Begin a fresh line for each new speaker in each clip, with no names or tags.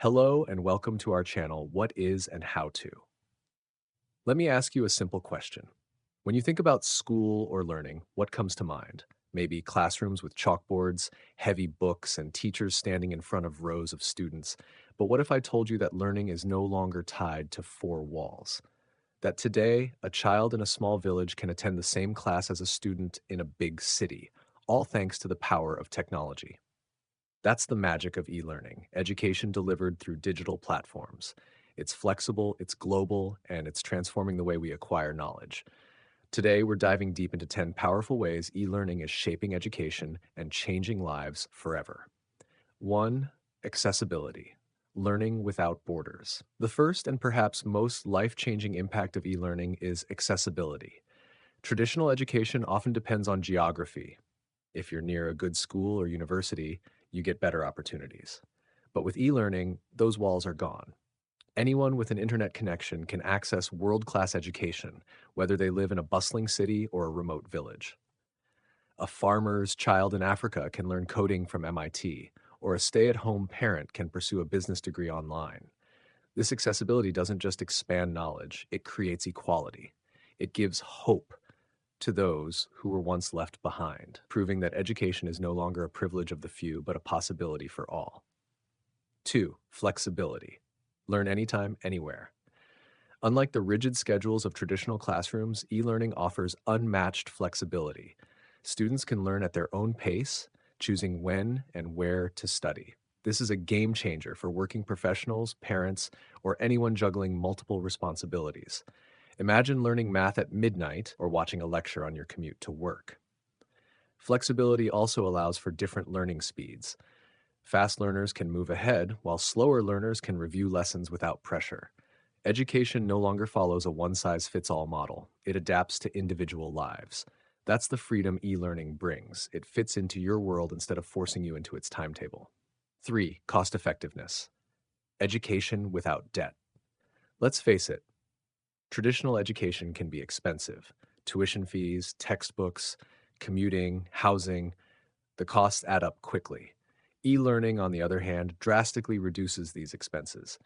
Hello and welcome to our channel, What is and How to. Let me ask you a simple question. When you think about school or learning, what comes to mind? Maybe classrooms with chalkboards, heavy books, and teachers standing in front of rows of students. But what if I told you that learning is no longer tied to four walls? That today, a child in a small village can attend the same class as a student in a big city, all thanks to the power of technology. That's the magic of e-learning, education delivered through digital platforms. It's flexible, it's global, and it's transforming the way we acquire knowledge. Today, we're diving deep into 10 powerful ways e-learning is shaping education and changing lives forever. 1. Accessibility. Learning without borders. The first and perhaps most life-changing impact of e-learning is accessibility. Traditional education often depends on geography. If you're near a good school or university, you get better opportunities. But with e-learning, those walls are gone. Anyone with an internet connection can access world-class education, whether they live in a bustling city or a remote village. A farmer's child in Africa can learn coding from MIT, or a stay-at-home parent can pursue a business degree online. This accessibility doesn't just expand knowledge, it creates equality. It gives hope to those who were once left behind, proving that education is no longer a privilege of the few, but a possibility for all. 2. Flexibility. Learn anytime, anywhere. Unlike the rigid schedules of traditional classrooms, e-learning offers unmatched flexibility. Students can learn at their own pace, choosing when and where to study. This is a game changer for working professionals, parents, or anyone juggling multiple responsibilities. Imagine learning math at midnight or watching a lecture on your commute to work. Flexibility also allows for different learning speeds. Fast learners can move ahead, while slower learners can review lessons without pressure. Education no longer follows a one-size-fits-all model. It adapts to individual lives. That's the freedom e-learning brings. It fits into your world instead of forcing you into its timetable. 3. Cost effectiveness. Education without debt. Let's face it, traditional education can be expensive. Tuition fees, textbooks, commuting, housing, the costs add up quickly. E-learning, on the other hand, drastically reduces these expenses.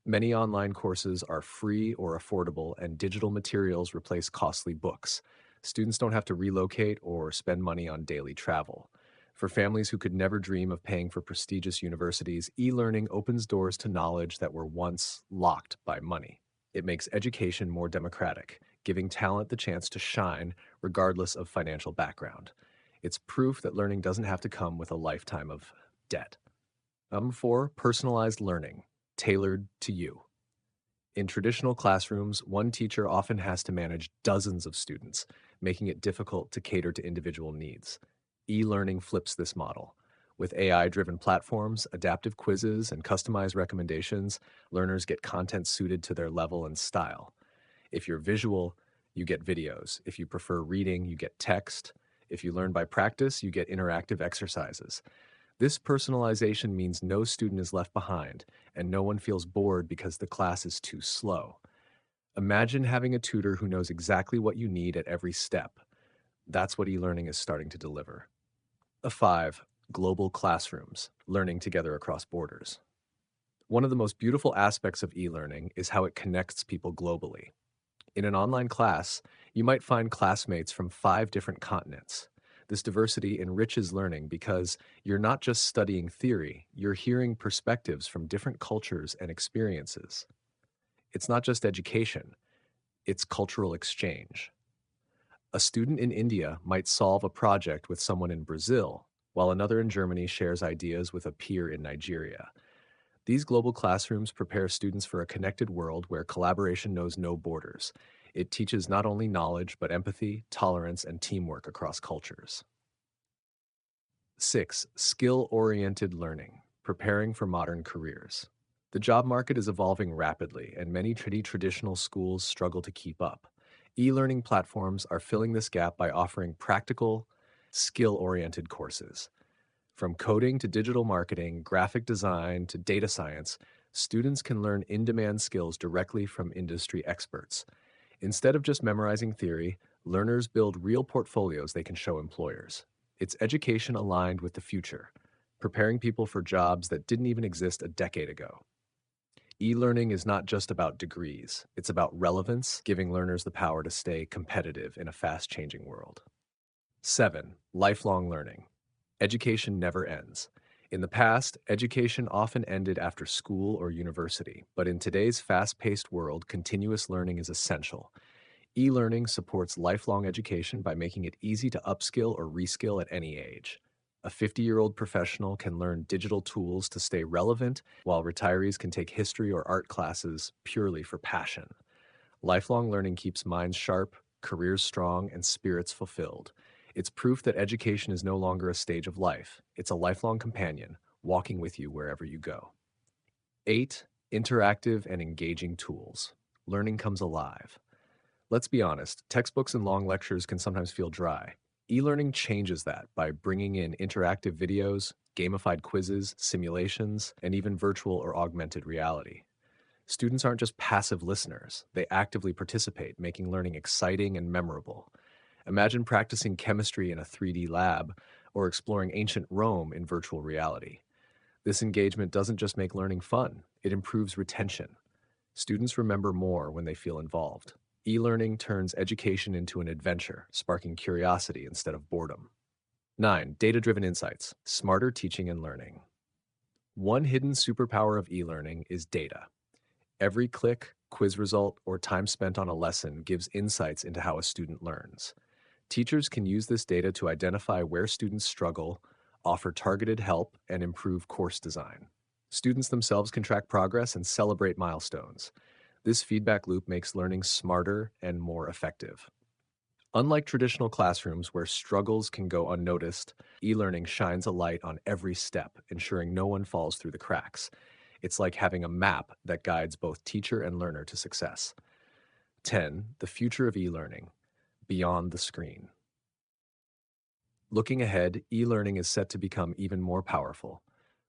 Many online courses are free or affordable, and digital materials replace costly books. Students don't have to relocate or spend money on daily travel. For families who could never dream of paying for prestigious universities, e-learning opens doors to knowledge that were once locked by money. It makes education more democratic, giving talent the chance to shine regardless of financial background. It's proof that learning doesn't have to come with a lifetime of debt. 4. Personalized learning, tailored to you. In traditional classrooms, one teacher often has to manage dozens of students, making it difficult to cater to individual needs. E-learning flips this model. With AI-driven platforms, adaptive quizzes, and customized recommendations, learners get content suited to their level and style. If you're visual, you get videos. If you prefer reading, you get text. If you learn by practice, you get interactive exercises. This personalization means no student is left behind, and no one feels bored because the class is too slow. Imagine having a tutor who knows exactly what you need at every step. That's what e-learning is starting to deliver. 5. Global classrooms, learning together across borders. One of the most beautiful aspects of e-learning is how it connects people globally. In an online class, you might find classmates from 5 different continents. This diversity enriches learning because you're not just studying theory, you're hearing perspectives from different cultures and experiences. It's not just education, it's cultural exchange. A student in India might solve a project with someone in Brazil, while another in Germany shares ideas with a peer in Nigeria. These global classrooms prepare students for a connected world where collaboration knows no borders. It teaches not only knowledge, but empathy, tolerance, and teamwork across cultures. 6. Skill-oriented learning, preparing for modern careers. The job market is evolving rapidly, and many traditional schools struggle to keep up. E-learning platforms are filling this gap by offering practical, skill-oriented courses. From coding to digital marketing, graphic design to data science, students can learn in-demand skills directly from industry experts. Instead of just memorizing theory, learners build real portfolios they can show employers. It's education aligned with the future, preparing people for jobs that didn't even exist a decade ago. E-learning is not just about degrees, it's about relevance, giving learners the power to stay competitive in a fast-changing world. 7. Lifelong learning. Education never ends. In the past, education often ended after school or university, but in today's fast-paced world, continuous learning is essential. E-learning supports lifelong education by making it easy to upskill or reskill at any age. A 50-year-old professional can learn digital tools to stay relevant, while retirees can take history or art classes purely for passion. Lifelong learning keeps minds sharp, careers strong, and spirits fulfilled. It's proof that education is no longer a stage of life. It's a lifelong companion, walking with you wherever you go. 8. Interactive and engaging tools. Learning comes alive. Let's be honest, textbooks and long lectures can sometimes feel dry. E-learning changes that by bringing in interactive videos, gamified quizzes, simulations, and even virtual or augmented reality. Students aren't just passive listeners, they actively participate, making learning exciting and memorable. Imagine practicing chemistry in a 3D lab or exploring ancient Rome in virtual reality. This engagement doesn't just make learning fun, it improves retention. Students remember more when they feel involved. E-learning turns education into an adventure, sparking curiosity instead of boredom. 9. Data-driven insights, smarter teaching and learning. One hidden superpower of e-learning is data. Every click, quiz result, or time spent on a lesson gives insights into how a student learns. Teachers can use this data to identify where students struggle, offer targeted help, and improve course design. Students themselves can track progress and celebrate milestones. This feedback loop makes learning smarter and more effective. Unlike traditional classrooms where struggles can go unnoticed, e-learning shines a light on every step, ensuring no one falls through the cracks. It's like having a map that guides both teacher and learner to success. 10. The future of e-learning, beyond the screen. Looking ahead, e-learning is set to become even more powerful.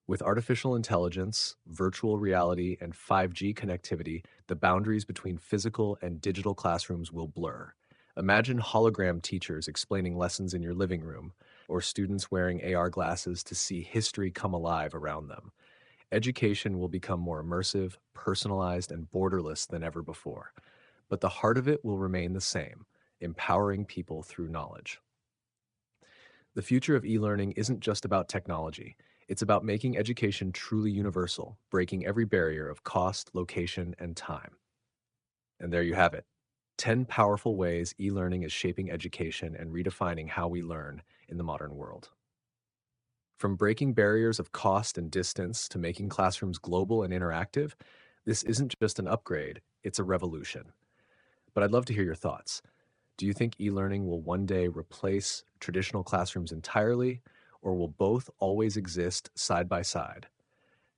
With artificial intelligence, virtual reality, and 5G connectivity, the boundaries between physical and digital classrooms will blur. Imagine hologram teachers explaining lessons in your living room, or students wearing AR glasses to see history come alive around them. Education will become more immersive, personalized, and borderless than ever before. But the heart of it will remain the same, empowering people through knowledge. The future of e-learning isn't just about technology. It's about making education truly universal, breaking every barrier of cost, location, and time. And there you have it. 10 powerful ways e-learning is shaping education and redefining how we learn in the modern world. From breaking barriers of cost and distance to making classrooms global and interactive, this isn't just an upgrade, it's a revolution. But I'd love to hear your thoughts. Do you think e-learning will one day replace traditional classrooms entirely, or will both always exist side by side?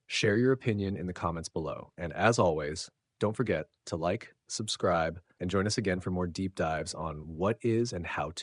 Share your opinion in the comments below. And as always, don't forget to like, subscribe, and join us again for more deep dives on what is and how to.